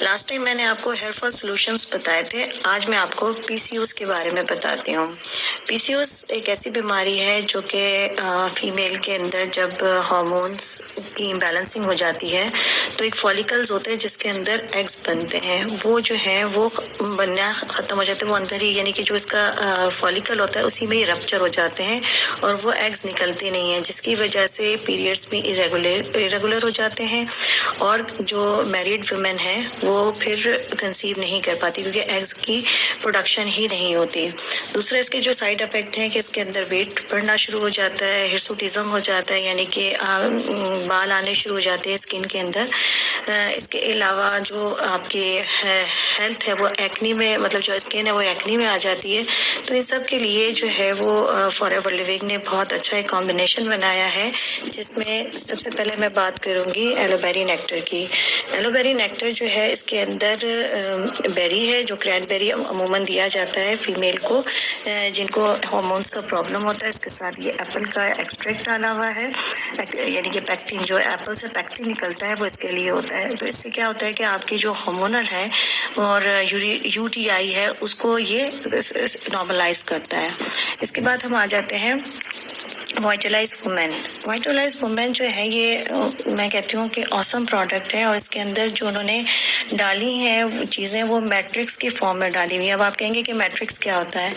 Last time मैंने आपको hair fall solutions बताए थे। आज मैं आपको पीसीओएस के बारे में बताती हूँ। पीसीओएस एक ऐसी बीमारी है जो कि फीमेल के अंदर जब हार्मोन्स की इम्बैलेंसिंग हो जाती है तो एक फॉलिकल्स होते हैं जिसके अंदर एग्स बनते हैं। वो जो है वो बनना ख़त्म हो जाते हैं, वो अंदर ही, यानी कि जो इसका फॉलिकल होता है उसी में ही रप्चर हो जाते हैं और वो एग्स निकलते नहीं हैं, जिसकी वजह से पीरियड्स भी इरेगुलर हो जाते हैं और जो मैरिड वुमेन है वो फिर कंसीव नहीं कर पाती क्योंकि एग्स की प्रोडक्शन ही नहीं होती। दूसरा इसके जो साइड इफेक्ट हैं कि इसके अंदर वेट बढ़ना शुरू हो जाता है, हिर्सुटिज्म हो जाता है, यानी कि बाल आने शुरू हो जाते हैं स्किन के अंदर। इसके अलावा जो आपकी हेल्थ है वो एक्नी में, मतलब जो स्किन है वो एक्नी में आ जाती है। तो इन सब के लिए जो है वो फॉरएवर लिविंग ने बहुत अच्छा एक कॉम्बिनेशन बनाया है, जिसमें सबसे पहले मैं बात करूंगी एलोवेरी नेक्टर की। एलोवेरी नेक्टर जो है इसके अंदर बेरी है, जो क्रैनबेरी अमूमन दिया जाता है फीमेल को जिनको हार्मोन्स का प्रॉब्लम होता है। इसके साथ ये एप्पल का एक्सट्रैक्ट डाला हुआ है, यानी कि पैक्टिन, जो एप्पल से पैक्टिन निकलता है वो इसके लिए होता है। तो इससे क्या होता है कि आपकी जो हार्मोनल है और यूटीआई है उसको ये नॉर्मलाइज करता है। इसके बाद हम आ जाते हैं वाइटलाइज वुमेन। वाइटलाइज वुमेन जो है ये मैं कहती हूँ कि ऑसम प्रोडक्ट है और इसके अंदर जो उन्होंने डाली हैं चीज़ें वो मैट्रिक्स की फॉर्म में डाली हुई है। अब आप कहेंगे कि मैट्रिक्स क्या होता है।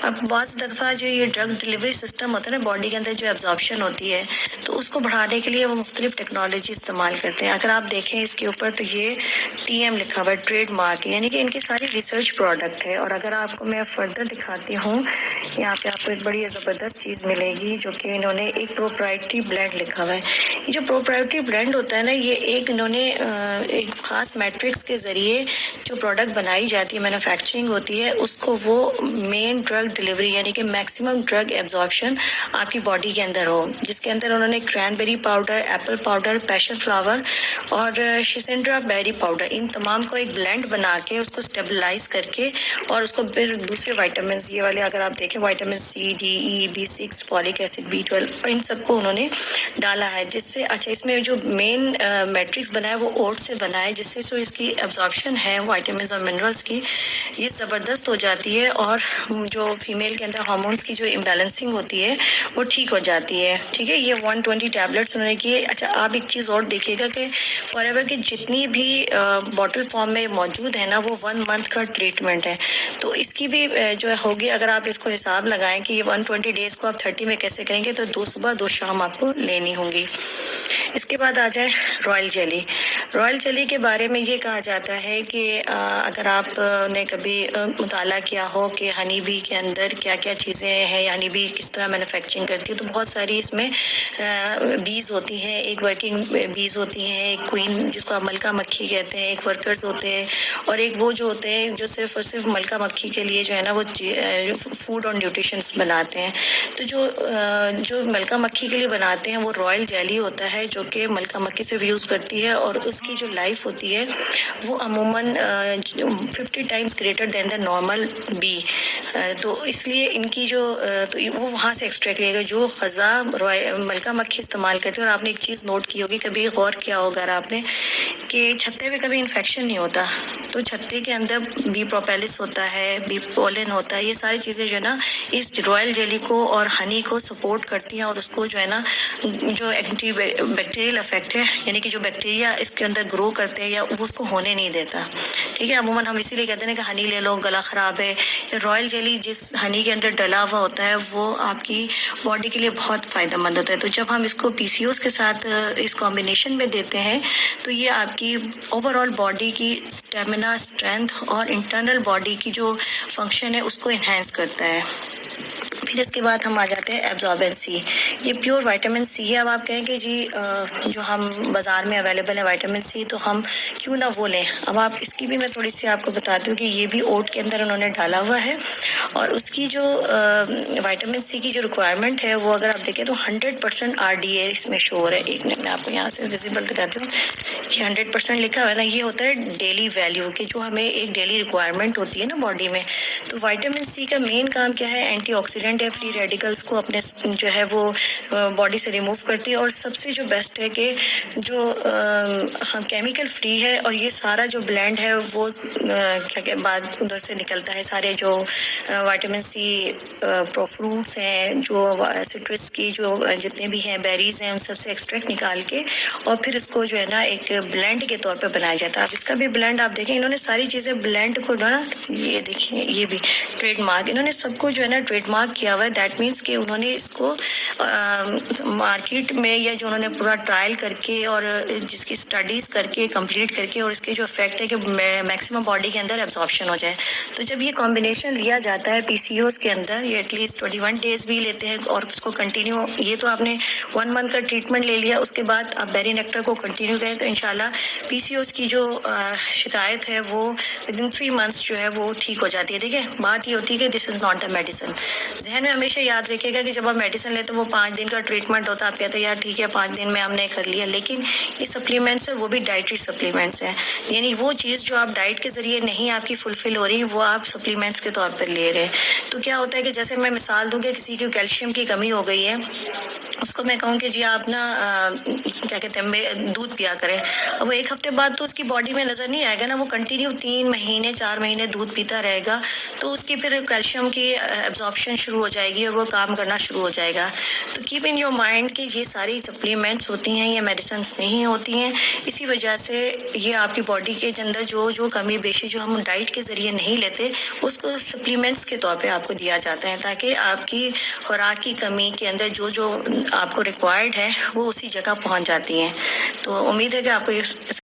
अब बहुत दफ़ा जो ये ड्रग डिलीवरी सिस्टम होता है ना, बॉडी के अंदर जो एब्जॉर्प्शन होती है तो उसको बढ़ाने के लिए वो मुख्तलिफ टेक्नोलॉजी इस्तेमाल करते हैं। अगर आप देखें इसके ऊपर तो ये TM लिखा हुआ है, ट्रेड मार्क, यानी कि इनकी सारी रिसर्च प्रोडक्ट है। और अगर आपको मैं फर्दर दिखाती हूँ, यहाँ पे आपको एक बड़ी ज़बरदस्त चीज़ मिलेगी जो कि इन्होंने एक प्रोप्राइटरी ब्लेंड लिखा हुआ है। ये जो प्रोप्राइटरी ब्लेंड होता है ना, ये एक इन्होंने एक खास मैट्रिक्स के ज़रिए जो प्रोडक्ट बनाई जाती है, मैन्युफैक्चरिंग होती है, उसको वो मेन ड्रग डिलीवरी यानी कि मैक्सिमम ड्रग एब्जॉर्प्शन आपकी बॉडी के अंदर हो, जिसके अंदर उन्होंने cranberry powder, Apple powder, passion flower और शिसेंड्रा बेरी पाउडर, इन तमाम को एक ब्लेंड बना के उसको स्टेबलाइज करके और उसको फिर दूसरे वाइटामिन, ये वाले अगर आप देखें vitamin C, D, E, B6, folic acid, B12, इन सबको उन्होंने डाला है, जिससे अच्छा इसमें जो मेन मैट्रिक्स बना है वो ओट से बना है, जिससे जो इसकी एब्जॉर्प्शन है विटामिन और मिनरल्स की ये ज़बरदस्त हो जाती है और जो फीमेल के अंदर हार्मोन्स की जो इम्बैलेंसिंग होती है वो ठीक हो जाती है। ठीक है, ये 120 टैबलेट्स उन्होंने किए। अच्छा, आप एक चीज़ और देखिएगा कि फॉरएवर की जितनी भी बॉटल फॉर्म में मौजूद है ना, वो 1 मंथ का ट्रीटमेंट है। तो इसकी भी जो होगी, अगर आप इसको हिसाब लगाएं कि ये 120 डेज़ को आप 30 में कैसे करेंगे, तो 2 सुबह 2 शाम आपको लेनी होंगी। इसके बाद आ जाए रॉयल जेली। रॉयल जेली के बारे में ये कहा जाता है कि अगर आपने कभी मुताला किया हो कि हनी बी के अंदर क्या क्या चीज़ें हैं, हनी बी किस तरह मैन्युफैक्चरिंग करती है, तो बहुत सारी इसमें बीज होती हैं। एक वर्किंग बीज होती हैं, एक क्वीन जिसको आप मलका मक्खी कहते हैं, एक वर्कर्स होते हैं और एक वो जो होते हैं जो सिर्फ और सिर्फ मलका मक्खी के लिए जो है ना वो फूड और न्यूट्रिशंस बनाते हैं। तो जो मलका मक्खी के लिए बनाते हैं वो रॉयल जेली होता है, जो कि मलका मक्खी से यूज़ करती है और उसकी जो लाइफ होती है वो अमूमन 50 times greater than the normal B. तो इसलिए इनकी जो तो वो वहाँ से एक्सट्रैक्ट किया गया जो ख़ज़ा मलका मक्खी इस्तेमाल करते हैं। और आपने एक चीज़ नोट की होगी, कभी गौर किया होगा आपने कि छत्ते में कभी इन्फेक्शन नहीं होता, तो छत्ते के अंदर बी प्रोपेलिस होता है, बी पोलन होता है। ये सारी चीज़ें जो है ना इस रॉयल जेली को और हनी को सपोर्ट करती हैं और उसको जो है ना जो एंटी बैक्टीरियल इफेक्ट है, यानी कि जो बैक्टीरिया इसके अंदर ग्रो करते हैं या वो उसको होने नहीं देता। ठीक है, अमूमन हम इसीलिए कहते हैं कि हनी ले लो, गला ख़राब है। रॉयल जेली जिस हनी के अंदर डला हुआ होता है वो आपकी बॉडी के लिए बहुत फ़ायदेमंद होता है। तो जब हम इसको पीसीओएस के साथ इस कॉम्बिनेशन में देते हैं तो ये आपकी ओवरऑल बॉडी की स्टेमिना, स्ट्रेंथ और इंटरनल बॉडी की जो फंक्शन है उसको इन्हेंस करता है। फिर इसके बाद हम आ जाते हैं एब्जॉर्बेंसी। ये प्योर विटामिन C है। अब आप कहेंगे जी जो हम बाज़ार में अवेलेबल है विटामिन C, तो हम क्यों ना वो लें। अब आप इसकी भी मैं थोड़ी सी आपको बताती हूँ कि ये भी ओट के अंदर उन्होंने डाला हुआ है और उसकी जो विटामिन C की जो रिक्वायरमेंट है वो अगर आप देखें तो 100% RDA इसमें शोर है। एक मिनट मैं आपको यहाँ से विजिबल दिखाती हूँ, ये 100% लिखा हुआ है ना, ये होता है डेली वैल्यू की जो हमें एक डेली रिक्वायरमेंट होती है ना बॉडी में। तो विटामिन C का मेन काम क्या है, एंटीऑक्सीडेंट है फ्री रेडिकल्स को अपने जो है वो बॉडी से रिमूव करती है। और सबसे जो बेस्ट है कि जो हम केमिकल फ्री है और ये सारा जो ब्लेंड है वो क्या बाद उधर से निकलता है, सारे जो विटामिन सी प्रो फ्रूट्स हैं, जो सिट्रस की जो जितने भी हैं बेरीज हैं, उन सब से एक्सट्रैक्ट निकाल के और फिर इसको जो है ना एक ब्लेंड के तौर पे बनाया जाता है। अब इसका भी ब्लेंड आप देखें, इन्होंने सारी चीज़ें ब्लेंड को ना, ये देखिए ये भी ट्रेडमार्क, इन्होंने सबको जो है ना ट्रेडमार्क किया हुआ है। दैट मीन्स कि उन्होंने इसको मार्केट में या जो उन्होंने पूरा ट्रायल करके और जिसकी स्टडीज़ करके कंप्लीट करके और इसके जो इफेक्ट है कि मैक्सिमम बॉडी के अंदर एब्जॉर्प्शन हो जाए। तो जब ये कॉम्बिनेशन लिया जाता है पीसीओएस के अंदर, ये एटलीस्ट 21 डेज भी लेते हैं और उसको कंटिन्यू, ये तो आपने 1 मंथ का ट्रीटमेंट ले लिया, उसके बाद आप बेरी नेक्टर को कंटिन्यू करें तो इंशाल्लाह पीसीओएस की जो शिकायत है वो विदिन 3 मंथ्स जो है वो ठीक हो जाती है। देखिए बात ये होती है कि this is not a medicine. जहन में हमेशा याद रखिएगा कि जब आप मेडिसिन लेते हो वो 5 दिन का ट्रीटमेंट होता है, आप कहते हैं यार ठीक है 5 दिन में हमने कर लिया, लेकिन ये सप्लीमेंट्स है वो भी डाइटरी सप्लीमेंट्स हैं, यानी वो चीज़ जो आप डाइट के ज़रिए नहीं आपकी फुलफिल हो रही वो आप सप्लीमेंट्स के तौर पर ले रहे हैं। तो क्या होता है कि जैसे मैं मिसाल दूँ कि किसी की कैल्शियम की कमी हो गई है, उसको मैं कहूँ कि जी आप ना क्या कहते हैं दूध पिया करें, अब वो 1 हफ्ते बाद तो उसकी बॉडी में नज़र नहीं आएगा ना, वो कंटिन्यू 3 महीने 4 महीने दूध पीता रहेगा तो उसकी फिर कैल्शियम की एब्जॉर्प्शन शुरू हो जाएगी और वो काम करना शुरू हो जाएगा। तो कीप इन योर माइंड कि ये सारी सप्लीमेंट्स होती हैं, ये मेडिसिन नहीं होती हैं। इसी वजह से ये आपकी बॉडी के अंदर जो कमी बेशी जो हम डाइट के ज़रिए नहीं लेते उसको सप्लीमेंट्स के तौर पर आपको दिया जाता है, ताकि आपकी खुराक की कमी के अंदर जो आपको रिक्वायर्ड है वो उसी जगह पहुंच जाती है। तो उम्मीद है कि आपको